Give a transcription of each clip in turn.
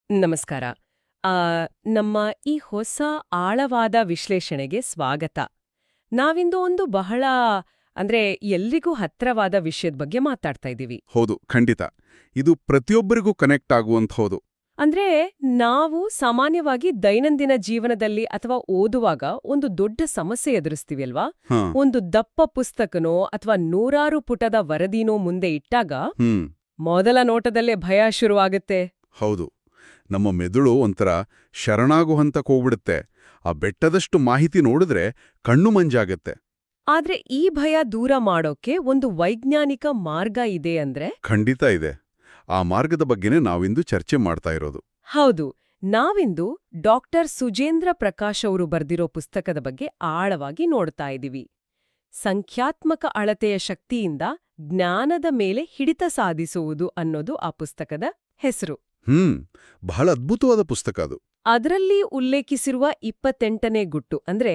ನಮಸ್ಕಾರ. ಆ, ನಮ್ಮ ಈ ಹೊಸ ಆಳವಾದ ವಿಶ್ಲೇಷಣೆಗೆ ಸ್ವಾಗತ. ನಾವಿಂದು ಒಂದು ಬಹಳ ಎಲ್ರಿಗೂ ಹತ್ರವಾದ ವಿಷಯದ ಬಗ್ಗೆ ಮಾತಾಡ್ತಾ ಇದ್ದೀವಿ. ಹೌದು, ಖಂಡಿತ. ಇದು ಪ್ರತಿಯೊಬ್ಬರಿಗೂ ಕನೆಕ್ಟ್ ಆಗುವಂಥದ್ದು. ಅಂದ್ರೆ ನಾವು ಸಾಮಾನ್ಯವಾಗಿ ದೈನಂದಿನ ಜೀವನದಲ್ಲಿ ಅಥವಾ ಓದುವಾಗ ಒಂದು ದೊಡ್ಡ ಸಮಸ್ಯೆ ಎದುರಿಸ್ತೀವಿ ಅಲ್ವಾ? ಹಾ. ಒಂದು ದಪ್ಪ ಪುಸ್ತಕನೋ ಅಥವಾ ನೂರಾರು ಪುಟದ ವರದಿನೋ ಮುಂದೆ ಇಟ್ಟಾಗ ಮೊದಲ ನೋಟದಲ್ಲೇ ಭಯ ಶುರುವಾಗುತ್ತೆ. ಹೌದು. ನಮ್ಮ ಮೆದುಳು ಒಂಥರ ಶರಣಾಗು ಹಂತಕ್ಕೆ ಹೋಗ್ಬಿಡುತ್ತೆ. ಆ ಬೆಟ್ಟದಷ್ಟು ಮಾಹಿತಿ ನೋಡಿದ್ರೆ ಕಣ್ಣು ಮಂಜಾಗತ್ತೆ. ಆದ್ರೆ ಈ ಭಯ ದೂರ ಮಾಡೋಕೆ ಒಂದು ವೈಜ್ಞಾನಿಕ ಮಾರ್ಗ ಇದೆ ಅಂದ್ರೆ? ಖಂಡಿತ ಇದೆ. ಆ ಮಾರ್ಗದ ಬಗ್ಗೆನೇ ನಾವಿಂದು ಚರ್ಚೆ ಮಾಡ್ತಾ ಇರೋದು. ಹೌದು, ನಾವಿಂದು ಡಾಕ್ಟರ್ ಸುಜೇಂದ್ರ ಪ್ರಕಾಶ್ ಅವರು ಬರ್ದಿರೋ ಪುಸ್ತಕದ ಬಗ್ಗೆ ಆಳವಾಗಿ ನೋಡ್ತಾ ಇದ್ದೀವಿ. ಸಂಖ್ಯಾತ್ಮಕ ಅಳತೆಯ ಶಕ್ತಿಯಿಂದ ಜ್ಞಾನದ ಮೇಲೆ ಹಿಡಿತ ಸಾಧಿಸುವುದು ಅನ್ನೋದು ಆ ಪುಸ್ತಕದ ಹೆಸರು. ಬಹಳ ಅದ್ಭುತವಾದ ಪುಸ್ತಕ ಅದು. ಅದರಲ್ಲಿ ಉಲ್ಲೇಖಿಸಿರುವ 28ನೇ ಗುಟ್ಟು ಅಂದ್ರೆ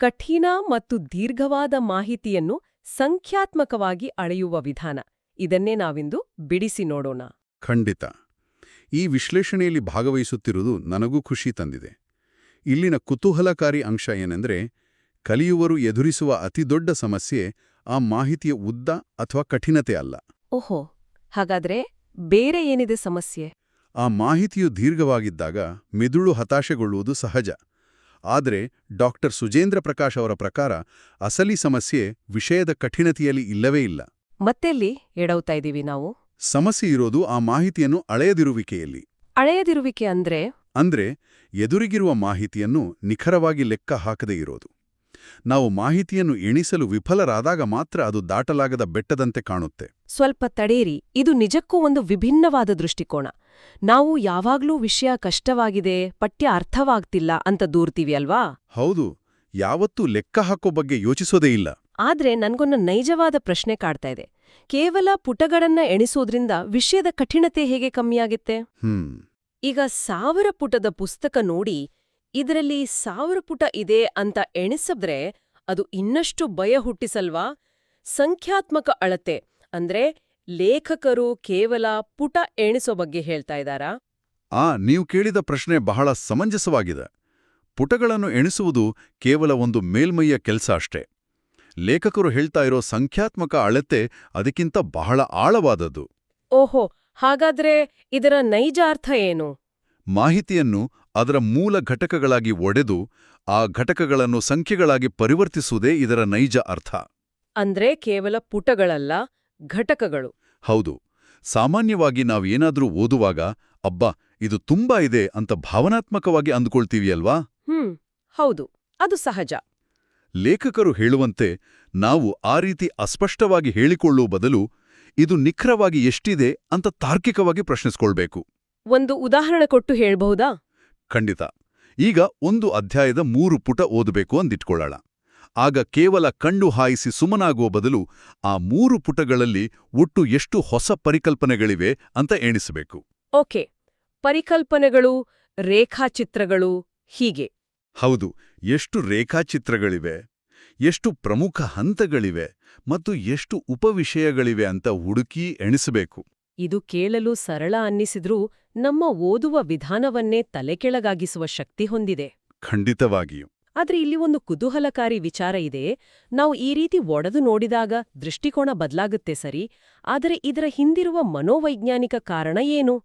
ಕಠಿಣ ಮತ್ತು ದೀರ್ಘವಾದ ಮಾಹಿತಿಯನ್ನು ಸಂಖ್ಯಾತ್ಮಕವಾಗಿ ಅಳೆಯುವ ವಿಧಾನ. ಇದನ್ನೇ ನಾವಿಂದು ಬಿಡಿಸಿ ನೋಡೋಣ. ಖಂಡಿತ. ಈ ವಿಶ್ಲೇಷಣೆಯಲ್ಲಿ ಭಾಗವಹಿಸುತ್ತಿರುವುದು ನನಗೂ ಖುಷಿ ತಂದಿದೆ. ಇಲ್ಲಿನ ಕುತೂಹಲಕಾರಿ ಅಂಶ ಏನೆಂದ್ರೆ, ಕಲಿಯುವರು ಎದುರಿಸುವ ಅತಿದೊಡ್ಡ ಸಮಸ್ಯೆ ಆ ಮಾಹಿತಿಯ ಉದ್ದ ಅಥವಾ ಕಠಿಣತೆ ಅಲ್ಲ. ಓಹೋ, ಹಾಗಾದ್ರೆ ಬೇರೆ ಏನಿದೆ ಸಮಸ್ಯೆ? ಆ ಮಾಹಿತಿಯು ದೀರ್ಘವಾಗಿದ್ದಾಗ ಮೆದುಳು ಹತಾಶೆಗೊಳ್ಳುವುದು ಸಹಜ. ಆದರೆ ಡಾಕ್ಟರ್ ಸುಜೇಂದ್ರ ಪ್ರಕಾಶ್ ಅವರ ಪ್ರಕಾರ ಅಸಲಿ ಸಮಸ್ಯೆ ವಿಷಯದ ಕಠಿಣತೆಯಲ್ಲಿ ಇಲ್ಲವೇ ಇಲ್ಲ. ಮತ್ತೆಲ್ಲಿ ಎಡವ್ತಾ ಇದ್ದೀವಿ ನಾವು? ಸಮಸ್ಯೆ ಇರೋದು ಆ ಮಾಹಿತಿಯನ್ನು ಅಳೆಯದಿರುವಿಕೆಯಲ್ಲಿ. ಅಳೆಯದಿರುವಿಕೆ ಅಂದ್ರೆ ಎದುರಿಗಿರುವ ಮಾಹಿತಿಯನ್ನು ನಿಖರವಾಗಿ ಲೆಕ್ಕ ಹಾಕದೇ ಇರೋದು. ನಾವು ಮಾಹಿತಿಯನ್ನು ಎಣಿಸಲು ವಿಫಲರಾದಾಗ ಮಾತ್ರ ಅದು ದಾಟಲಾಗದ ಬೆಟ್ಟದಂತೆ ಕಾಣುತ್ತೆ. ಸ್ವಲ್ಪ ತಡೇರಿ, ಇದು ನಿಜಕ್ಕೂ ಒಂದು ವಿಭಿನ್ನವಾದ ದೃಷ್ಟಿಕೋನ. ನಾವು ಯಾವಾಗ್ಲೂ ವಿಷಯ ಕಷ್ಟವಾಗಿದೆ, ಪಠ್ಯ ಅರ್ಥವಾಗ್ತಿಲ್ಲ ಅಂತ ದೂರ್ತೀವಿ ಅಲ್ವಾ? ಹೌದು, ಯಾವತ್ತೂ ಲೆಕ್ಕ ಹಾಕೋ ಬಗ್ಗೆ ಯೋಚಿಸೋದೇ ಇಲ್ಲ. ಆದ್ರೆ ನನ್ಗೊಂದು ನೈಜವಾದ ಪ್ರಶ್ನೆ ಕಾಡ್ತಾ ಇದೆ. ಕೇವಲ ಪುಟಗಳನ್ನ ಎಣಿಸೋದ್ರಿಂದ ವಿಷಯದ ಕಠಿಣತೆ ಹೇಗೆ ಕಮ್ಮಿಯಾಗುತ್ತೆ? ಈಗ 1000 ಪುಟದ ಪುಸ್ತಕ ನೋಡಿ ಇದರಲ್ಲಿ 1000 ಪುಟ ಇದೆ ಅಂತ ಎಣಿಸಿದ್ರೆ ಅದು ಇನ್ನಷ್ಟು ಭಯ ಹುಟ್ಟಿಸಲ್ವಾ? ಸಂಖ್ಯಾತ್ಮಕ ಅಳತೆ ಅಂದ್ರೆ ಲೇಖಕರು ಕೇವಲ ಪುಟ ಎಣಿಸೋ ಬಗ್ಗೆ ಹೇಳ್ತಾ ಇದ್ದಾರಾ? ನೀವು ಕೇಳಿದ ಪ್ರಶ್ನೆ ಬಹಳ ಸಮಂಜಸವಾಗಿದೆ. ಪುಟಗಳನ್ನು ಎಣಿಸುವುದು ಕೇವಲ ಒಂದು ಮೇಲ್ಮೈಯ ಕೆಲ್ಸ ಅಷ್ಟೇ. ಲೇಖಕರು ಹೇಳ್ತಾ ಇರೋ ಸಂಖ್ಯಾತ್ಮಕ ಅಳತೆ ಅದಕ್ಕಿಂತ ಬಹಳ ಆಳವಾದದ್ದು. ಓಹೋ, ಹಾಗಾದ್ರೆ ಇದರ ನೈಜ ಅರ್ಥ ಏನು? ಮಾಹಿತಿಯನ್ನು ಅದರ ಮೂಲ ಘಟಕಗಳಾಗಿ ಒಡೆದು ಆ ಘಟಕಗಳನ್ನು ಸಂಖ್ಯೆಗಳಾಗಿ ಪರಿವರ್ತಿಸುವುದೇ ಇದರ ನೈಜ ಅರ್ಥ. ಅಂದ್ರೆ ಕೇವಲ ಪುಟಗಳಲ್ಲ, ಘಟಕಗಳು. ಹೌದು. ಸಾಮಾನ್ಯವಾಗಿ ನಾವೇನಾದ್ರೂ ಓದುವಾಗ ಅಬ್ಬಾ ಇದು ತುಂಬಾ ಇದೆ ಅಂತ ಭಾವನಾತ್ಮಕವಾಗಿ ಅಂದುಕೊಳ್ತೀವಿಯಲ್ವಾ? ಹೌದು, ಅದು ಸಹಜ. ಲೇಖಕರು ಹೇಳುವಂತೆ ನಾವು ಆ ರೀತಿ ಅಸ್ಪಷ್ಟವಾಗಿ ಹೇಳಿಕೊಳ್ಳುವ ಬದಲು ಇದು ನಿಖರವಾಗಿ ಎಷ್ಟಿದೆ ಅಂತ ತಾರ್ಕಿಕವಾಗಿ ಪ್ರಶ್ನಿಸ್ಕೊಳ್ಬೇಕು. ಒಂದು ಉದಾಹರಣೆ ಕೊಟ್ಟು ಹೇಳ್ಬಹುದಾ? ಖಂಡಿತ. ಈಗ ಒಂದು ಅಧ್ಯಾಯದ 3 ಪುಟ ಓದಬೇಕು ಅಂದಿಟ್ಕೊಳ್ಳೋಣ. ಆಗ ಕೇವಲ ಕಣ್ಣು ಹಾಯಿಸಿ ಸುಮ್ಮನಾಗುವ ಬದಲು ಆ 3 ಪುಟಗಳಲ್ಲಿ ಒಟ್ಟು ಎಷ್ಟು ಹೊಸ ಪರಿಕಲ್ಪನೆಗಳಿವೆ ಅಂತ ಎಣಿಸಬೇಕು. ಓಕೆ, ಪರಿಕಲ್ಪನೆಗಳು, ರೇಖಾಚಿತ್ರಗಳು, ಹೀಗೆ. ಹೌದು, ಎಷ್ಟು ರೇಖಾಚಿತ್ರಗಳಿವೆ, ಎಷ್ಟು ಪ್ರಮುಖ ಹಂತಗಳಿವೆ ಮತ್ತು ಎಷ್ಟು ಉಪವಿಷಯಗಳಿವೆ ಅಂತ ಹುಡುಕಿ ಎಣಿಸಬೇಕು. ಇದು ಕೇಳಲು ಸರಳ ಅನ್ನಿಸಿದ್ರೂ ನಮ್ಮ ಓದುವ ವಿಧಾನವನ್ನೇ ತಲೆಕೆಳಗಾಗಿಸುವ ಶಕ್ತಿ ಹೊಂದಿದೆ. ಖಂಡಿತವಾಗಿಯೂ. ಆದ್ರೆ ಇಲ್ಲಿ ಒಂದು ಕುತೂಹಲಕಾರಿ ವಿಚಾರ ಇದೆ. ನಾವು ಈ ರೀತಿ ಒಡೆದು ನೋಡಿದಾಗ ದೃಷ್ಟಿಕೋನ ಬದಲಾಗುತ್ತೆ ಸರಿ, ಆದರೆ ಇದರ ಹಿಂದಿರುವ ಮನೋವೈಜ್ಞಾನಿಕ ಕಾರಣ ಏನು?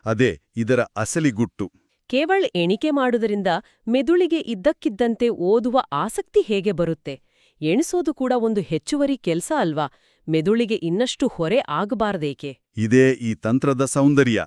ಅದೇ ಇದರ ಅಸಲಿ ಗುಟ್ಟು. ಕೇವಲ ಎಣಿಕೆ ಮಾಡುವುದರಿಂದ ಮೆದುಳಿಗೆ ಇದ್ದಕ್ಕಿದ್ದಂತೆ ಓದುವ ಆಸಕ್ತಿ ಹೇಗೆ ಬರುತ್ತೆ? ಎಣಿಸೋದು ಕೂಡ ಒಂದು ಹೆಚ್ಚುವರಿ ಕೆಲ್ಸ ಅಲ್ವಾ? ಮೆದುಳಿಗೆ ಇನ್ನಷ್ಟು ಹೊರೆ ಆಗಬಾರದೇಕೆ? ಇದೇ ಈ ತಂತ್ರದ ಸೌಂದರ್ಯ.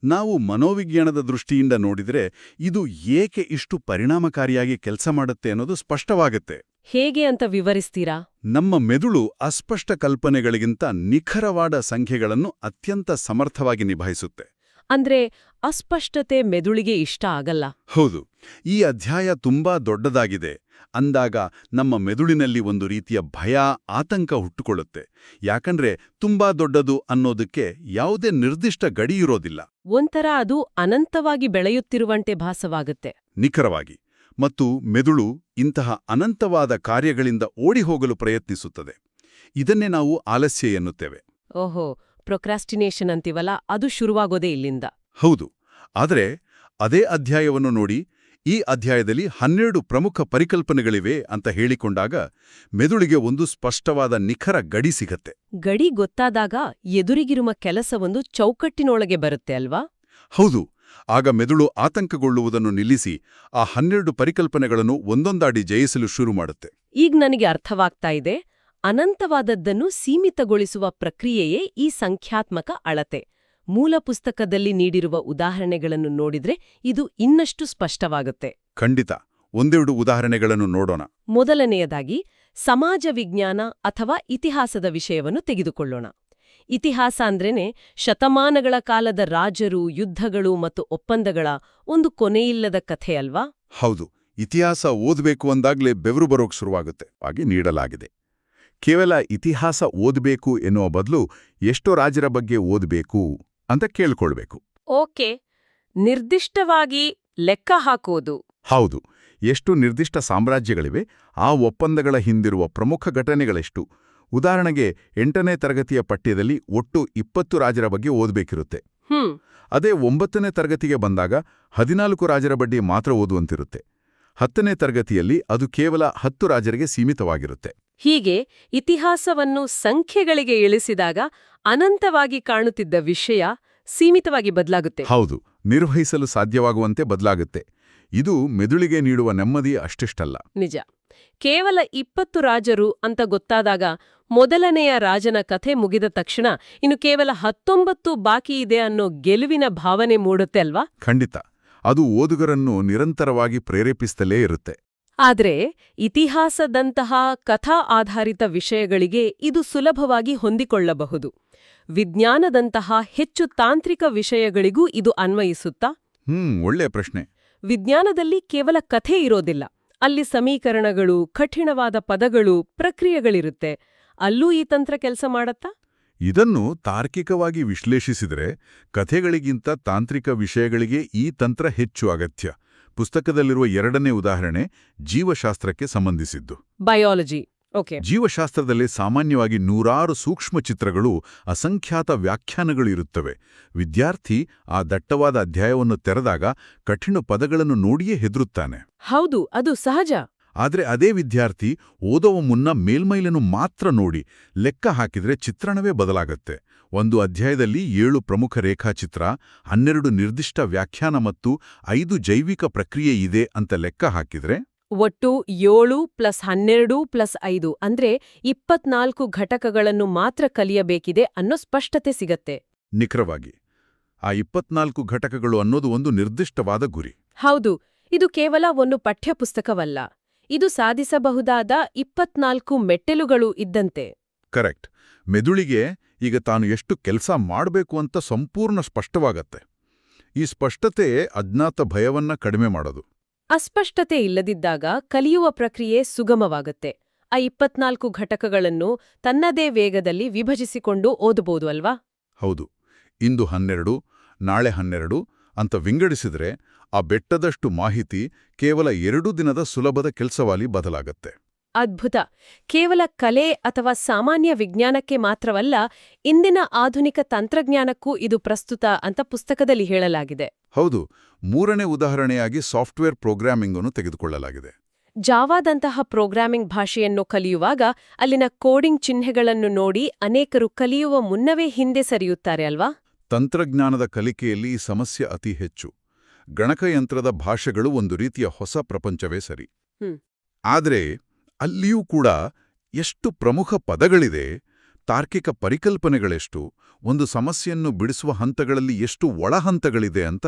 ನಾವು ಮನೋವಿಜ್ಞಾನದ ದೃಷ್ಟಿಯಿಂದ ನೋಡಿದರೆ ಇದು ಏಕೆ ಇಷ್ಟು ಪರಿಣಾಮಕಾರಿಯಾಗಿ ಕೆಲಸ ಮಾಡುತ್ತೆ ಅನ್ನೋದು ಸ್ಪಷ್ಟವಾಗುತ್ತೆ. ಹೇಗೆ ಅಂತ ವಿವರಿಸ್ತೀರಾ? ನಮ್ಮ ಮೆದುಳು ಅಸ್ಪಷ್ಟ ಕಲ್ಪನೆಗಳಿಗಿಂತ ನಿಖರವಾದ ಸಂಖ್ಯೆಗಳನ್ನು ಅತ್ಯಂತ ಸಮರ್ಥವಾಗಿ ನಿಭಾಯಿಸುತ್ತೆ. ಅಂದ್ರೆ ಅಸ್ಪಷ್ಟತೆ ಮೆದುಳಿಗೆ ಇಷ್ಟ ಆಗಲ್ಲ. ಹೌದು. ಈ ಅಧ್ಯಾಯ ತುಂಬಾ ದೊಡ್ಡದಾಗಿದೆ ಅಂದಾಗ ನಮ್ಮ ಮೆದುಳಿನಲ್ಲಿ ಒಂದು ರೀತಿಯ ಭಯ, ಆತಂಕ ಹುಟ್ಟುಕೊಳ್ಳುತ್ತೆ. ಯಾಕಂದ್ರೆ ತುಂಬಾ ದೊಡ್ಡದು ಅನ್ನೋದಕ್ಕೆ ಯಾವುದೇ ನಿರ್ದಿಷ್ಟ ಗಡಿ ಇರೋದಿಲ್ಲ. ಒಂಥರ ಅದು ಅನಂತವಾಗಿ ಬೆಳೆಯುತ್ತಿರುವಂತೆ ಭಾಸವಾಗುತ್ತೆ. ನಿಖರವಾಗಿ. ಮತ್ತು ಮೆದುಳು ಇಂತಹ ಅನಂತವಾದ ಕಾರ್ಯಗಳಿಂದ ಓಡಿಹೋಗಲು ಪ್ರಯತ್ನಿಸುತ್ತದೆ. ಇದನ್ನೇ ನಾವು ಆಲಸ್ಯ ಎನ್ನುತ್ತೇವೆ. ಓಹೋ, ಪ್ರೊಕ್ರಾಸ್ಟಿನೇಷನ್ ಅಂತೀವಲ್ಲ, ಅದು ಶುರುವಾಗೋದೇ ಇಲ್ಲಿಂದ. ಹೌದು. ಆದರೆ ಅದೇ ಅಧ್ಯಾಯವನ್ನು ನೋಡಿ, ಈ ಅಧ್ಯಾಯದಲ್ಲಿ 12 ಪ್ರಮುಖ ಪರಿಕಲ್ಪನೆಗಳಿವೆ ಅಂತ ಹೇಳಿಕೊಂಡಾಗ ಮೆದುಳಿಗೆ ಒಂದು ಸ್ಪಷ್ಟವಾದ ನಿಖರ ಗಡಿ ಸಿಗತ್ತೆ. ಗಡಿ ಗೊತ್ತಾದಾಗ ಎದುರಿಗಿರುವ ಕೆಲಸವೊಂದು ಚೌಕಟ್ಟಿನೊಳಗೆ ಬರುತ್ತೆ ಅಲ್ವಾ? ಹೌದು. ಆಗ ಮೆದುಳು ಆತಂಕಗೊಳ್ಳುವುದನ್ನು ನಿಲ್ಲಿಸಿ ಆ 12 ಪರಿಕಲ್ಪನೆಗಳನ್ನು ಒಂದೊಂದಾಡಿ ಜಯಿಸಲು ಶುರು ಮಾಡುತ್ತೆ. ಈಗ ನನಗೆ ಅರ್ಥವಾಗ್ತಾ ಇದೆ. ಅನಂತವಾದದ್ದನ್ನು ಸೀಮಿತಗೊಳಿಸುವ ಪ್ರಕ್ರಿಯೆಯೇ ಈ ಸಂಖ್ಯಾತ್ಮಕ ಅಳತೆ. ಮೂಲ ಪುಸ್ತಕದಲ್ಲಿ ನೀಡಿರುವ ಉದಾಹರಣೆಗಳನ್ನು ನೋಡಿದ್ರೆ ಇದು ಇನ್ನಷ್ಟು ಸ್ಪಷ್ಟವಾಗುತ್ತೆ. ಖಂಡಿತ. ಒಂದೆರಡು ಉದಾಹರಣೆಗಳನ್ನು ನೋಡೋಣ. ಮೊದಲನೆಯದಾಗಿ ಸಮಾಜ ವಿಜ್ಞಾನ ಅಥವಾ ಇತಿಹಾಸದ ವಿಷಯವನ್ನು ತೆಗೆದುಕೊಳ್ಳೋಣ. ಇತಿಹಾಸ ಅಂದ್ರೇನೆ ಶತಮಾನಗಳ ಕಾಲದ ರಾಜರು, ಯುದ್ಧಗಳು ಮತ್ತು ಒಪ್ಪಂದಗಳ ಒಂದು ಕೊನೆಯಿಲ್ಲದ ಕಥೆ ಅಲ್ವಾ? ಹೌದು. ಇತಿಹಾಸ ಓದಬೇಕು ಅಂದಾಗ್ಲೇ ಬೆವರು ಬರೋಕ್ ಶುರುವಾಗುತ್ತೆ. ಹಾಗೆ ನೀಡಲಾಗಿದೆ. ಕೇವಲ ಇತಿಹಾಸ ಓದಬೇಕು ಎನ್ನುವ ಬದಲು ಎಷ್ಟೋ ರಾಜರ ಬಗ್ಗೆ ಓದಬೇಕು ಅಂತ ಕೇಳ್ಕೊಳ್ಬೇಕು. ಓಕೆ, ನಿರ್ದಿಷ್ಟವಾಗಿ ಲೆಕ್ಕ ಹಾಕೋದು. ಹೌದು. ಎಷ್ಟು ನಿರ್ದಿಷ್ಟ ಸಾಮ್ರಾಜ್ಯಗಳಿವೆ, ಆ ಒಪ್ಪಂದಗಳ ಹಿಂದಿರುವ ಪ್ರಮುಖ ಘಟನೆಗಳೆಷ್ಟು. ಉದಾಹರಣೆಗೆ 8ನೇ ತರಗತಿಯ ಪಠ್ಯದಲ್ಲಿ ಒಟ್ಟು 20 ರಾಜರ ಬಗ್ಗೆ ಓದಬೇಕಿರುತ್ತೆ. ಅದೇ 9ನೇ ತರಗತಿಗೆ ಬಂದಾಗ 14 ರಾಜರ ಬಗ್ಗೆ ಮಾತ್ರ ಓದುವಂತಿರುತ್ತೆ. 10ನೇ ತರಗತಿಯಲ್ಲಿ ಅದು ಕೇವಲ 10 ರಾಜರಿಗೆ ಸೀಮಿತವಾಗಿರುತ್ತೆ. ಹೀಗೆ ಇತಿಹಾಸವನ್ನು ಸಂಖ್ಯೆಗಳಿಗೆ ಇಳಿಸಿದಾಗ ಅನಂತವಾಗಿ ಕಾಣುತ್ತಿದ್ದ ವಿಷಯ ಸೀಮಿತವಾಗಿ ಬದಲಾಗುತ್ತೆ. ಹೌದು, ನಿರ್ವಹಿಸಲು ಸಾಧ್ಯವಾಗುವಂತೆ ಬದಲಾಗುತ್ತೆ. ಇದು ಮೆದುಳಿಗೆ ನೀಡುವ ನೆಮ್ಮದಿ ಅಷ್ಟಿಷ್ಟಲ್ಲ. ನಿಜ. ಕೇವಲ 20 ರಾಜರು ಅಂತ ಗೊತ್ತಾದಾಗ ಮೊದಲನೆಯ ರಾಜನ ಕಥೆ ಮುಗಿದ ತಕ್ಷಣ ಇನ್ನು ಕೇವಲ 19 ಬಾಕಿ ಇದೆ ಅನ್ನೋ ಗೆಲುವಿನ ಭಾವನೆ ಮೂಡುತ್ತೆ ಅಲ್ವಾ? ಖಂಡಿತ. ಅದು ಓದುಗರನ್ನು ನಿರಂತರವಾಗಿ ಪ್ರೇರೇಪಿಸುತ್ತಲೇ ಇರುತ್ತೆ. ಆದ್ರೆ ಇತಿಹಾಸದಂತಹ ಕಥಾ ಆಧಾರಿತ ವಿಷಯಗಳಿಗೆ ಇದು ಸುಲಭವಾಗಿ ಹೊಂದಿಕೊಳ್ಳಬಹುದು. ವಿಜ್ಞಾನದಂತಹ ಹೆಚ್ಚು ತಾಂತ್ರಿಕ ವಿಷಯಗಳಿಗೂ ಇದು ಅನ್ವಯಿಸುತ್ತಾ? ಒಳ್ಳೆಯ ಪ್ರಶ್ನೆ. ವಿಜ್ಞಾನದಲ್ಲಿ ಕೇವಲ ಕಥೆ ಇರೋದಿಲ್ಲ. ಅಲ್ಲಿ ಸಮೀಕರಣಗಳು, ಕಠಿಣವಾದ ಪದಗಳು, ಪ್ರಕ್ರಿಯೆಗಳಿರುತ್ತೆ. ಅಲ್ಲೂ ಈ ತಂತ್ರ ಕೆಲಸ ಮಾಡತ್ತಾ? ಇದನ್ನು ತಾರ್ಕಿಕವಾಗಿ ವಿಶ್ಲೇಷಿಸಿದರೆ ಕಥೆಗಳಿಗಿಂತ ತಾಂತ್ರಿಕ ವಿಷಯಗಳಿಗೆ ಈ ತಂತ್ರ ಹೆಚ್ಚು ಅಗತ್ಯ. ಪುಸ್ತಕದಲ್ಲಿರುವ 2ನೇ ಉದಾಹರಣೆ ಜೀವಶಾಸ್ತ್ರಕ್ಕೆ ಸಂಬಂಧಿಸಿದ್ದು. ಬಯಾಲಜಿ. ಓಕೆ. ಜೀವಶಾಸ್ತ್ರದಲ್ಲಿ ಸಾಮಾನ್ಯವಾಗಿ 100 ಸೂಕ್ಷ್ಮ ಚಿತ್ರಗಳು, ಅಸಂಖ್ಯಾತ ವ್ಯಾಖ್ಯಾನಗಳು ಇರುತ್ತವೆ. ವಿದ್ಯಾರ್ಥಿ ಆ ದಟ್ಟವಾದ ಅಧ್ಯಾಯವನ್ನು ತೆರೆದಾಗ ಕಠಿಣ ಪದಗಳನ್ನು ನೋಡಿಯೇ ಹೆದರುತ್ತಾನೆ. ಹೌದು, ಅದು ಸಹಜ. ಆದರೆ ಅದೇ ವಿದ್ಯಾರ್ಥಿ ಓದುವ ಮುನ್ನ ಮೇಲ್ಮೈಲನ್ನು ಮಾತ್ರ ನೋಡಿ ಲೆಕ್ಕ ಹಾಕಿದ್ರೆ ಚಿತ್ರಣವೇ ಬದಲಾಗತ್ತೆ. ಒಂದು ಅಧ್ಯಾಯದಲ್ಲಿ 7 ಪ್ರಮುಖ ರೇಖಾಚಿತ್ರ, 12 ನಿರ್ದಿಷ್ಟ ವ್ಯಾಖ್ಯಾನ ಮತ್ತು 5 ಜೈವಿಕ ಪ್ರಕ್ರಿಯೆ ಇದೆ ಅಂತ ಲೆಕ್ಕ ಹಾಕಿದ್ರೆ ಒಟ್ಟು 7 + 12 + 5 ಅಂದ್ರೆ 24 ಘಟಕಗಳನ್ನು ಮಾತ್ರ ಕಲಿಯಬೇಕಿದೆ ಅನ್ನೋ ಸ್ಪಷ್ಟತೆ ಸಿಗತ್ತೆ. ನಿಖರವಾಗಿ. ಆ 24 ಘಟಕಗಳು ಅನ್ನೋದು ಒಂದು ನಿರ್ದಿಷ್ಟವಾದ ಗುರಿ. ಹೌದು, ಇದು ಕೇವಲ ಒಂದು ಪಠ್ಯಪುಸ್ತಕವಲ್ಲ. ಇದು ಸಾಧಿಸಬಹುದಾದ 24 ಮೆಟ್ಟಿಲುಗಳು ಇದ್ದಂತೆ. ಕರೆಕ್ಟ್. ಮೆದುಳಿಗೆ ಈಗ ತಾನು ಎಷ್ಟು ಕೆಲಸ ಮಾಡಬೇಕು ಅಂತ ಸಂಪೂರ್ಣ ಸ್ಪಷ್ಟವಾಗತ್ತೆ. ಈ ಸ್ಪಷ್ಟತೆ ಅಜ್ಞಾತ ಭಯವನ್ನ ಕಡಿಮೆ ಮಾಡೋದು. ಅಸ್ಪಷ್ಟತೆ ಇಲ್ಲದಿದ್ದಾಗ ಕಲಿಯುವ ಪ್ರಕ್ರಿಯೆ ಸುಗಮವಾಗುತ್ತೆ. ಆ 24 ಘಟಕಗಳನ್ನು ತನ್ನದೇ ವೇಗದಲ್ಲಿ ವಿಭಜಿಸಿಕೊಂಡು ಓದಬಹುದು ಅಲ್ವಾ? ಹೌದು. ಇಂದು 12, ನಾಳೆ 12 ಅಂತ ವಿಂಗಡಿಸಿದ್ರೆ ಆ ಬೆಟ್ಟದಷ್ಟು ಮಾಹಿತಿ ಕೇವಲ 2 ದಿನದ ಸುಲಭದ ಕೆಲಸವಾಗಿ ಬದಲಾಗತ್ತೆ. ಅದ್ಭುತ. ಕೇವಲ ಕಲೆ ಅಥವಾ ಸಾಮಾನ್ಯ ವಿಜ್ಞಾನಕ್ಕೆ ಮಾತ್ರವಲ್ಲ, ಇಂದಿನ ಆಧುನಿಕ ತಂತ್ರಜ್ಞಾನಕ್ಕೂ ಇದು ಪ್ರಸ್ತುತ ಅಂತ ಪುಸ್ತಕದಲ್ಲಿ ಹೇಳಲಾಗಿದೆ. ಹೌದು. 3ನೇ ಉದಾಹರಣೆಯಾಗಿ ಸಾಫ್ಟ್ವೇರ್ ಪ್ರೋಗ್ರಾಮಿಂಗ್ ಅನ್ನು ತೆಗೆದುಕೊಳ್ಳಲಾಗಿದೆ. ಜಾವಾದಂತಹ ಪ್ರೋಗ್ರಾಮಿಂಗ್ ಭಾಷೆಯನ್ನು ಕಲಿಯುವಾಗ ಅಲ್ಲಿನ ಕೋಡಿಂಗ್ ಚಿಹ್ನೆಗಳನ್ನು ನೋಡಿ ಅನೇಕರು ಕಲಿಯುವ ಮುನ್ನವೇ ಹಿಂದೆ ಸರಿಯುತ್ತಾರೆ ಅಲ್ವಾ? ತಂತ್ರಜ್ಞಾನದ ಕಲಿಕೆಯಲ್ಲಿ ಈ ಸಮಸ್ಯೆ ಅತಿ ಹೆಚ್ಚು. ಗಣಕಯಂತ್ರದ ಭಾಷೆಗಳು ಒಂದು ರೀತಿಯ ಹೊಸ ಪ್ರಪಂಚವೇ ಸರಿ. ಆದರೆ ಅಲ್ಲಿಯೂ ಕೂಡ ಎಷ್ಟು ಪ್ರಮುಖ ಪದಗಳಿದೆ, ತಾರ್ಕಿಕ ಪರಿಕಲ್ಪನೆಗಳೆಷ್ಟು, ಒಂದು ಸಮಸ್ಯೆಯನ್ನು ಬಿಡಿಸುವ ಹಂತಗಳಲ್ಲಿ ಎಷ್ಟು ಒಳಹಂತಗಳಿದೆ ಅಂತ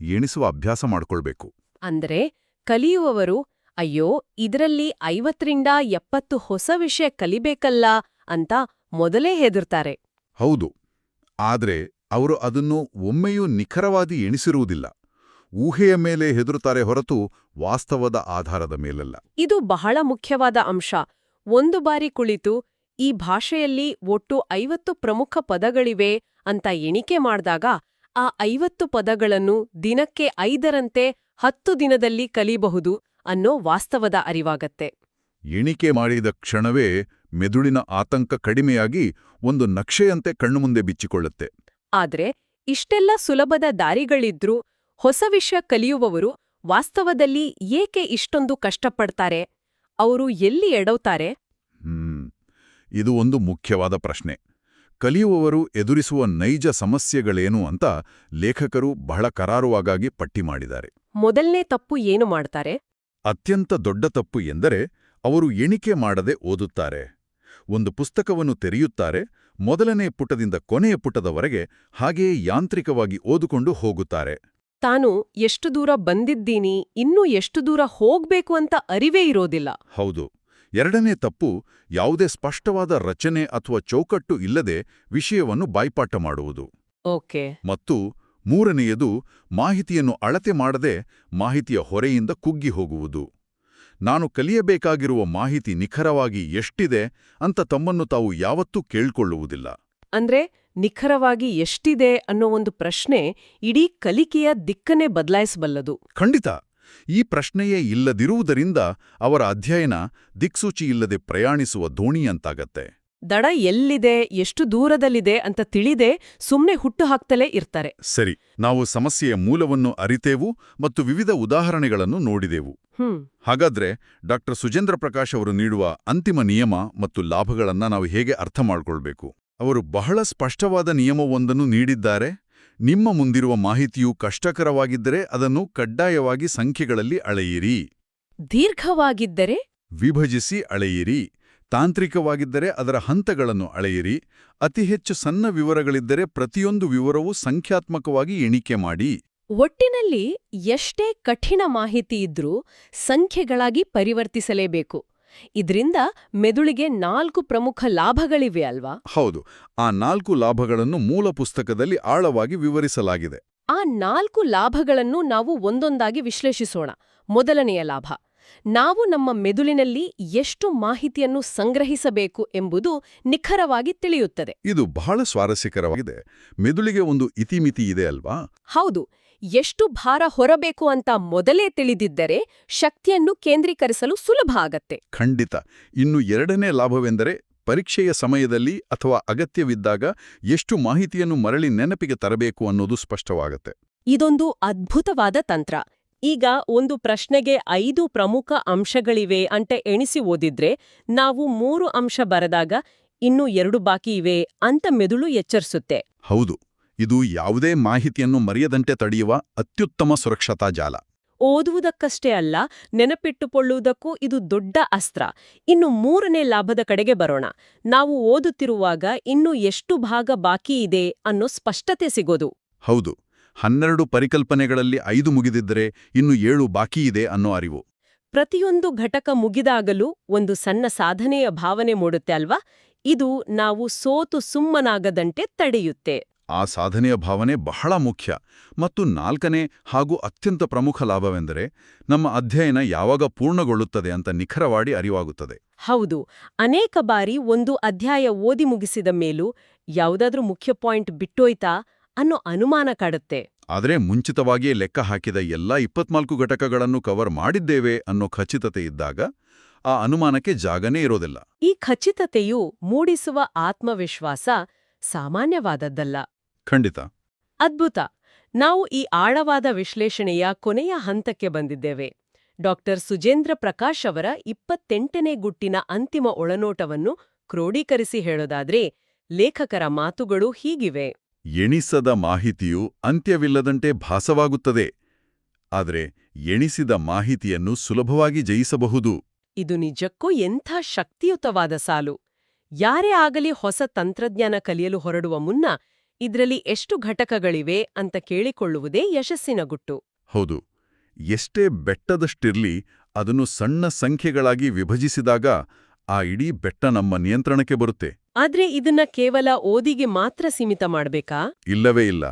ಎಣಿಸುವ ಅಭ್ಯಾಸ ಮಾಡ್ಕೊಳ್ಬೇಕು. ಅಂದ್ರೆ ಕಲಿಯುವವರು ಅಯ್ಯೋ ಇದರಲ್ಲಿ 50ರಿಂದ 70 ಹೊಸ ವಿಷಯ ಕಲಿಬೇಕಲ್ಲ ಅಂತ ಮೊದಲೇ ಹೆದರ್ತಾರೆ. ಹೌದು. ಆದ್ರೆ ಅವರು ಅದನ್ನು ಒಮ್ಮೆಯೂ ನಿಖರವಾಗಿ ಎಣಿಸಿರುವುದಿಲ್ಲ. ಊಹೆಯ ಮೇಲೆ ಹೆದರುತ್ತಾರೆ ಹೊರತು ವಾಸ್ತವದ ಆಧಾರದ ಮೇಲಲ್ಲ. ಇದು ಬಹಳ ಮುಖ್ಯವಾದ ಅಂಶ. ಒಂದು ಬಾರಿ ಕುಳಿತು ಈ ಭಾಷೆಯಲ್ಲಿ ಒಟ್ಟು 50 ಪ್ರಮುಖ ಪದಗಳಿವೆ ಅಂತ ಎಣಿಕೆ ಮಾಡಿದಾಗ ಆ 50 ಪದಗಳನ್ನು ದಿನಕ್ಕೆ 5ರಂತೆ 10 ದಿನದಲ್ಲಿ ಕಲಿಬಹುದು ಅನ್ನೋ ವಾಸ್ತವದ ಅರಿವಾಗತ್ತೆ. ಎಣಿಕೆ ಮಾಡಿದ ಕ್ಷಣವೇ ಮೆದುಳಿನ ಆತಂಕ ಕಡಿಮೆಯಾಗಿ ಒಂದು ನಕ್ಷೆಯಂತೆ ಕಣ್ಣು ಮುಂದೆ ಬಿಚ್ಚಿಕೊಳ್ಳುತ್ತೆ. ಆದ್ರೆ ಇಷ್ಟೆಲ್ಲ ಸುಲಭದ ದಾರಿಗಳಿದ್ರೂ ಹೊಸ ವಿಷಯ ಕಲಿಯುವವರು ವಾಸ್ತವದಲ್ಲಿ ಏಕೆ ಇಷ್ಟೊಂದು ಕಷ್ಟಪಡ್ತಾರೆ? ಅವರು ಎಲ್ಲಿ ಎಡವ್ತಾರೆ? ಇದು ಒಂದು ಮುಖ್ಯವಾದ ಪ್ರಶ್ನೆ. ಕಲಿಯುವವರು ಎದುರಿಸುವ ನೈಜ ಸಮಸ್ಯೆಗಳೇನು ಅಂತ ಲೇಖಕರು ಬಹಳ ಕರಾರುವಾಗಿ ಪಟ್ಟಿ ಮಾಡಿದ್ದಾರೆ. ಮೊದಲನೇ ತಪ್ಪು ಏನು ಮಾಡ್ತಾರೆ? ಅತ್ಯಂತ ದೊಡ್ಡ ತಪ್ಪು ಎಂದರೆ ಅವರು ಎಣಿಕೆ ಮಾಡದೆ ಓದುತ್ತಾರೆ. ಒಂದು ಪುಸ್ತಕವನ್ನು ತೆರೆಯುತ್ತಾರೆ, ಮೊದಲನೇ ಪುಟದಿಂದ ಕೊನೆಯ ಪುಟದವರೆಗೆ ಹಾಗೆಯೇ ಯಾಂತ್ರಿಕವಾಗಿ ಓದುಕೊಂಡು ಹೋಗುತ್ತಾರೆ. ತಾನು ಎಷ್ಟು ದೂರ ಬಂದಿದ್ದೀನಿ, ಇನ್ನೂ ಎಷ್ಟು ದೂರ ಹೋಗ್ಬೇಕು ಅಂತ ಅರಿವೇ ಇರೋದಿಲ್ಲ. ಹೌದು. ಎರಡನೇ ತಪ್ಪು ಯಾವುದೇ ಸ್ಪಷ್ಟವಾದ ರಚನೆ ಅಥವಾ ಚೌಕಟ್ಟು ಇಲ್ಲದೆ ವಿಷಯವನ್ನು ಬಾಯ್ಪಾಠ ಮಾಡುವುದು. ಓಕೆ. ಮತ್ತು ಮೂರನೆಯದು ಮಾಹಿತಿಯನ್ನು ಅಳತೆ ಮಾಡದೆ ಮಾಹಿತಿಯ ಹೊರೆಯಿಂದ ಕುಗ್ಗಿ ಹೋಗುವುದು. ನಾನು ಕಲಿಯಬೇಕಾಗಿರುವ ಮಾಹಿತಿ ನಿಖರವಾಗಿ ಎಷ್ಟಿದೆ ಅಂತ ತಮ್ಮನ್ನು ತಾವು ಯಾವತ್ತೂ ಕೇಳ್ಕೊಳ್ಳುವುದಿಲ್ಲ. ಅಂದ್ರೆ ನಿಖರವಾಗಿ ಎಷ್ಟಿದೆ ಅನ್ನೋ ಒಂದು ಪ್ರಶ್ನೆ ಇಡೀ ಕಲಿಕೆಯ ದಿಕ್ಕನ್ನೇ ಬದಲಾಯಿಸಬಲ್ಲದು. ಖಂಡಿತ. ಈ ಪ್ರಶ್ನೆಯೇ ಇಲ್ಲದಿರುವುದರಿಂದ ಅವರ ಅಧ್ಯಯನ ದಿಕ್ಸೂಚಿಯಿಲ್ಲದೆ ಪ್ರಯಾಣಿಸುವ ದೋಣಿಯಂತಾಗತ್ತೆ. ದಡ ಎಲ್ಲಿದೆ, ಎಷ್ಟು ದೂರದಲ್ಲಿದೆ ಅಂತ ತಿಳಿದೇ ಸುಮ್ನೆ ಹುಟ್ಟು ಹಾಕ್ತಲೇ ಇರ್ತಾರೆ. ಸರಿ, ನಾವು ಸಮಸ್ಯೆಯ ಮೂಲವನ್ನು ಅರಿತೇವು ಮತ್ತು ವಿವಿಧ ಉದಾಹರಣೆಗಳನ್ನು ನೋಡಿದೆವು. ಹಾಗಾದ್ರೆ ಡಾ ಸುಜೇಂದ್ರ ಪ್ರಕಾಶ್ ಅವರು ನೀಡುವ ಅಂತಿಮ ನಿಯಮ ಮತ್ತು ಲಾಭಗಳನ್ನ ನಾವು ಹೇಗೆ ಅರ್ಥ ಮಾಡ್ಕೊಳ್ಬೇಕು? ಅವರು ಬಹಳ ಸ್ಪಷ್ಟವಾದ ನಿಯಮವೊಂದನ್ನು ನೀಡಿದ್ದಾರೆ. ನಿಮ್ಮ ಮುಂದಿರುವ ಮಾಹಿತಿಯು ಕಷ್ಟಕರವಾಗಿದ್ದರೆ ಅದನ್ನು ಕಡ್ಡಾಯವಾಗಿ ಸಂಖ್ಯೆಗಳಲ್ಲಿ ಅಳೆಯಿರಿ. ದೀರ್ಘವಾಗಿದ್ದರೆ ವಿಭಜಿಸಿ ಅಳೆಯಿರಿ. ತಾಂತ್ರಿಕವಾಗಿದ್ದರೆ ಅದರ ಹಂತಗಳನ್ನು ಅಳೆಯಿರಿ. ಅತಿ ಹೆಚ್ಚು ಸಣ್ಣ ವಿವರಗಳಿದ್ದರೆ ಪ್ರತಿಯೊಂದು ವಿವರವೂ ಸಂಖ್ಯಾತ್ಮಕವಾಗಿ ಎಣಿಕೆ ಮಾಡಿ. ಒಟ್ಟಿನಲ್ಲಿ ಎಷ್ಟೇ ಕಠಿಣ ಮಾಹಿತಿ ಇದ್ರೂ ಸಂಖ್ಯೆಗಳಾಗಿ ಪರಿವರ್ತಿಸಲೇಬೇಕು. ಇದರಿಂದ ಮೆದುಳಿಗೆ 4 ಪ್ರಮುಖ ಲಾಭಗಳಿವೆ ಅಲ್ವಾ? ಹೌದು. ಆ 4 ಲಾಭಗಳನ್ನು ಮೂಲ ಪುಸ್ತಕದಲ್ಲಿ ಆಳವಾಗಿ ವಿವರಿಸಲಾಗಿದೆ. ಆ 4 ಲಾಭಗಳನ್ನು ನಾವು ಒಂದೊಂದಾಗಿ ವಿಶ್ಲೇಷಿಸೋಣ. ಮೊದಲನೆಯ ಲಾಭ, ನಾವು ನಮ್ಮ ಮೆದುಳಿನಲ್ಲಿ ಎಷ್ಟು ಮಾಹಿತಿಯನ್ನು ಸಂಗ್ರಹಿಸಬೇಕು ಎಂಬುದು ನಿಖರವಾಗಿ ತಿಳಿಯುತ್ತದೆ. ಇದು ಬಹಳ ಸ್ವಾರಸ್ಯಕರವಾಗಿದೆ. ಮೆದುಳಿಗೆ ಒಂದು ಇತಿಮಿತಿ ಇದೆ ಅಲ್ವಾ? ಹೌದು. ಎಷ್ಟು ಭಾರ ಹೊರಬೇಕು ಅಂತ ಮೊದಲೇ ತಿಳಿದಿದ್ದರೆ ಶಕ್ತಿಯನ್ನು ಕೇಂದ್ರೀಕರಿಸಲು ಸುಲಭ ಆಗತ್ತೆ. ಖಂಡಿತ. ಇನ್ನು ಎರಡನೇ ಲಾಭವೆಂದರೆ ಪರೀಕ್ಷೆಯ ಸಮಯದಲ್ಲಿ ಅಥವಾ ಅಗತ್ಯವಿದ್ದಾಗ ಎಷ್ಟು ಮಾಹಿತಿಯನ್ನು ಮರಳಿ ನೆನಪಿಗೆ ತರಬೇಕು ಅನ್ನೋದು ಸ್ಪಷ್ಟವಾಗತ್ತೆ. ಇದೊಂದು ಅದ್ಭುತವಾದ ತಂತ್ರ. ಈಗ ಒಂದು ಪ್ರಶ್ನೆಗೆ 5 ಪ್ರಮುಖ ಅಂಶಗಳಿವೆ ಅಂತ ಎಣಿಸಿ ಓದಿದ್ರೆ ನಾವು 3 ಅಂಶ ಬರೆದಾಗ ಇನ್ನೂ 2 ಬಾಕಿ ಇವೆ ಅಂತ ಮೆದುಳು ಎಚ್ಚರಿಸುತ್ತೆ. ಹೌದು. ಇದು ಯಾವುದೇ ಮಾಹಿತಿಯನ್ನು ಮರೆಯದಂತೆ ತಡೆಯುವ ಅತ್ಯುತ್ತಮ ಸುರಕ್ಷತಾ ಜಾಲ. ಓದುವುದಕ್ಕಷ್ಟೇ ಅಲ್ಲ, ನೆನಪಿಟ್ಟುಕೊಳ್ಳುವುದಕ್ಕೂ ಇದು ದೊಡ್ಡ ಅಸ್ತ್ರ. ಇನ್ನು 3ನೇ ಲಾಭದ ಕಡೆಗೆ ಬರೋಣ. ನಾವು ಓದುತ್ತಿರುವಾಗ ಇನ್ನೂ ಎಷ್ಟು ಭಾಗ ಬಾಕಿ ಇದೆ ಅನ್ನೋ ಸ್ಪಷ್ಟತೆ ಸಿಗೋದು. ಹೌದು. 12 ಪರಿಕಲ್ಪನೆಗಳಲ್ಲಿ 5 ಮುಗಿದಿದ್ದರೆ ಇನ್ನು 7 ಬಾಕಿ ಇದೆ ಅನ್ನೋ ಅರಿವು. ಪ್ರತಿಯೊಂದು ಘಟಕ ಮುಗಿದಾಗಲೂ ಒಂದು ಸಣ್ಣ ಸಾಧನೆಯ ಭಾವನೆ ಮೂಡುತ್ತೆ ಅಲ್ವಾ? ಇದು ನಾವು ಸೋತು ಸುಮ್ಮನಾಗದಂತೆ ತಡೆಯುತ್ತೆ. ಆ ಸಾಧನೆಯ ಭಾವನೆ ಬಹಳ ಮುಖ್ಯ. ಮತ್ತು 4ನೇ ಹಾಗೂ ಅತ್ಯಂತ ಪ್ರಮುಖ ಲಾಭವೆಂದರೆ ನಮ್ಮ ಅಧ್ಯಯನ ಯಾವಾಗ ಪೂರ್ಣಗೊಳ್ಳುತ್ತದೆ ಅಂತ ನಿಖರವಾಗಿ ಅರಿವಾಗುತ್ತದೆ. ಹೌದು. ಅನೇಕ ಬಾರಿ ಒಂದು ಅಧ್ಯಾಯ ಓದಿ ಮುಗಿಸಿದ ಮೇಲೂ ಯಾವುದಾದ್ರೂ ಮುಖ್ಯ ಪಾಯಿಂಟ್ ಬಿಟ್ಟೋಯ್ತಾ ಅನ್ನೋ ಅನುಮಾನ ಕಾಡುತ್ತೆ. ಆದರೆ ಮುಂಚಿತವಾಗಿಯೇ ಲೆಕ್ಕ ಹಾಕಿದ ಎಲ್ಲ 24 ಘಟಕಗಳನ್ನು ಕವರ್ ಮಾಡಿದ್ದೇವೆ ಅನ್ನೋ ಖಚಿತತೆ ಇದ್ದಾಗ ಆ ಅನುಮಾನಕ್ಕೆ ಜಾಗನೇ ಇರೋದಿಲ್ಲ. ಈ ಖಚಿತತೆಯು ಮೂಡಿಸುವ ಆತ್ಮವಿಶ್ವಾಸ ಸಾಮಾನ್ಯವಾದದ್ದಲ್ಲ. ಖಂಡಿತ. ಅದ್ಭುತ. ನಾವು ಈ ಆಳವಾದ ವಿಶ್ಲೇಷಣೆಯ ಕೊನೆಯ ಹಂತಕ್ಕೆ ಬಂದಿದ್ದೇವೆ. ಡಾ ಸುಜೇಂದ್ರ ಪ್ರಕಾಶ್ ಅವರ 28ನೇ ಗುಟ್ಟಿನ ಅಂತಿಮ ಒಳನೋಟವನ್ನು ಕ್ರೋಢೀಕರಿಸಿ ಹೇಳೋದಾದ್ರೆ ಲೇಖಕರ ಮಾತುಗಳು ಹೀಗಿವೆ. ಎಣಿಸದ ಮಾಹಿತಿಯು ಅಂತ್ಯವಿಲ್ಲದಂತೆ ಭಾಸವಾಗುತ್ತದೆ. ಆದರೆ ಎಣಿಸಿದ ಮಾಹಿತಿಯನ್ನು ಸುಲಭವಾಗಿ ಜಯಿಸಬಹುದು. ಇದು ನಿಜಕ್ಕೂ ಎಂಥ ಶಕ್ತಿಯುತವಾದ ಸಾಲು. ಯಾರೇ ಆಗಲಿ ಹೊಸ ತಂತ್ರಜ್ಞಾನ ಕಲಿಯಲು ಹೊರಡುವ ಮುನ್ನ ಇದ್ರಲ್ಲಿ ಎಷ್ಟು ಘಟಕಗಳಿವೆ ಅಂತ ಕೇಳಿಕೊಳ್ಳುವುದೇ ಯಶಸ್ಸಿನ ಗುಟ್ಟು. ಹೌದು. ಎಷ್ಟೇ ಬೆಟ್ಟದಷ್ಟಿರ್ಲಿ ಅದನ್ನು ಸಣ್ಣ ಸಂಖ್ಯೆಗಳಾಗಿ ವಿಭಜಿಸಿದಾಗ ಆ ಇಡೀ ಬೆಟ್ಟ ನಮ್ಮ ನಿಯಂತ್ರಣಕ್ಕೆ ಬರುತ್ತೆ. ಆದ್ರೆ ಇದನ್ನ ಕೇವಲ ಓದಿಗೆ ಮಾತ್ರ ಸೀಮಿತ ಮಾಡ್ಬೇಕಾ? ಇಲ್ಲವೇ ಇಲ್ಲ.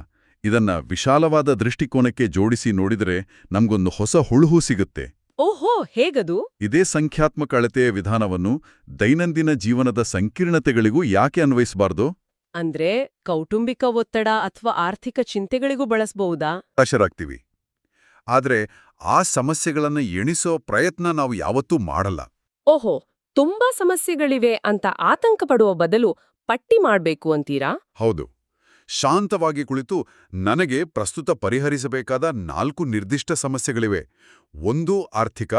ಇದನ್ನ ವಿಶಾಲವಾದ ದೃಷ್ಟಿಕೋನಕ್ಕೆ ಜೋಡಿಸಿ ನೋಡಿದರೆ ನಮ್ಗೊಂದು ಹೊಸ ಹುಳುಹು ಸಿಗುತ್ತೆ. ಓಹೋ, ಹೇಗದು? ಇದೇ ಸಂಖ್ಯಾತ್ಮಕ ಅಳತೆಯ ವಿಧಾನವನ್ನು ದೈನಂದಿನ ಜೀವನದ ಸಂಕೀರ್ಣತೆಗಳಿಗೂ ಯಾಕೆ ಅನ್ವಯಿಸಬಾರ್ದು? ಅಂದ್ರೆ ಕೌಟುಂಬಿಕ ಒತ್ತಡ ಅಥವಾ ಆರ್ಥಿಕ ಚಿಂತೆಗಳಿಗೂ ಬಳಸಬಹುದಾ? ಹತಾಶರಾಗ್ತೀವಿ. ಆದ್ರೆ ಆ ಸಮಸ್ಯೆಗಳನ್ನು ಎಣಿಸೋ ಪ್ರಯತ್ನ ನಾವು ಯಾವತ್ತೂ ಮಾಡಲ್ಲ. ಓಹೋ, ತುಂಬಾ ಸಮಸ್ಯೆಗಳಿವೆ ಅಂತ ಆತಂಕ ಪಡುವ ಬದಲು ಪಟ್ಟಿ ಮಾಡ್ಬೇಕು ಅಂತೀರಾ? ಹೌದು. ಶಾಂತವಾಗಿ ಕುಳಿತು ನನಗೆ ಪ್ರಸ್ತುತ ಪರಿಹರಿಸಬೇಕಾದ 4 ನಿರ್ದಿಷ್ಟ ಸಮಸ್ಯೆಗಳಿವೆ. 1 ಆರ್ಥಿಕ,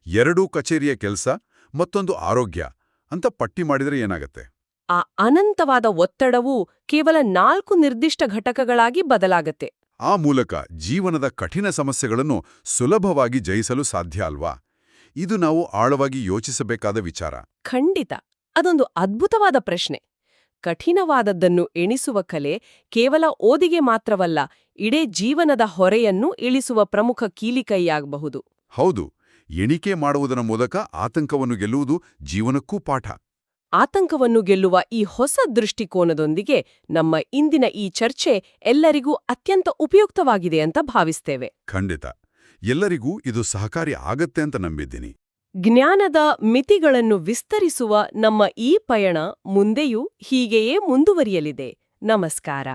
2 ಕಚೇರಿಯ ಕೆಲಸ, ಮತ್ತೊಂದು ಆರೋಗ್ಯ ಅಂತ ಪಟ್ಟಿ ಮಾಡಿದರೆ ಏನಾಗತ್ತೆ? ಆ ಅನಂತವಾದ ಒತ್ತಡವು ಕೇವಲ 4 ನಿರ್ದಿಷ್ಟ ಘಟಕಗಳಾಗಿ ಬದಲಾಗತ್ತೆ. ಆ ಮೂಲಕ ಜೀವನದ ಕಠಿಣ ಸಮಸ್ಯೆಗಳನ್ನು ಸುಲಭವಾಗಿ ಜಯಿಸಲು ಸಾಧ್ಯ ಅಲ್ವಾ? ಇದು ನಾವು ಆಳವಾಗಿ ಯೋಚಿಸಬೇಕಾದ ವಿಚಾರ. ಖಂಡಿತ. ಅದೊಂದು ಅದ್ಭುತವಾದ ಪ್ರಶ್ನೆ. ಕಠಿಣವಾದದ್ದನ್ನು ಎಣಿಸುವ ಕಲೆ ಕೇವಲ ಓದಿಗೆ ಮಾತ್ರವಲ್ಲ, ಇಡೀ ಜೀವನದ ಹೊರೆಯನ್ನು ಇಳಿಸುವ ಪ್ರಮುಖ ಕೀಲಿಕೈಯಾಗಬಹುದು. ಹೌದು, ಎಣಿಕೆ ಮಾಡುವುದರ ಮೂಲಕ ಆತಂಕವನ್ನು ಗೆಲ್ಲುವುದು ಜೀವನಕ್ಕೂ ಪಾಠ. ಆತಂಕವನ್ನು ಗೆಲ್ಲುವ ಈ ಹೊಸ ದೃಷ್ಟಿಕೋನದೊಂದಿಗೆ ನಮ್ಮ ಇಂದಿನ ಈ ಚರ್ಚೆ ಎಲ್ಲರಿಗೂ ಅತ್ಯಂತ ಉಪಯುಕ್ತವಾಗಿದೆ ಅಂತ ಭಾವಿಸ್ತೇವೆ. ಖಂಡಿತ. ಎಲ್ಲರಿಗೂ ಇದು ಸಹಕಾರಿ ಆಗತ್ತೆ ಅಂತ ನಂಬಿದ್ದೀನಿ. ಜ್ಞಾನದ ಮಿತಿಗಳನ್ನು ವಿಸ್ತರಿಸುವ ನಮ್ಮ ಈ ಪಯಣ ಮುಂದೆಯೂ ಹೀಗೆಯೇ ಮುಂದುವರಿಯಲಿದೆ. ನಮಸ್ಕಾರ.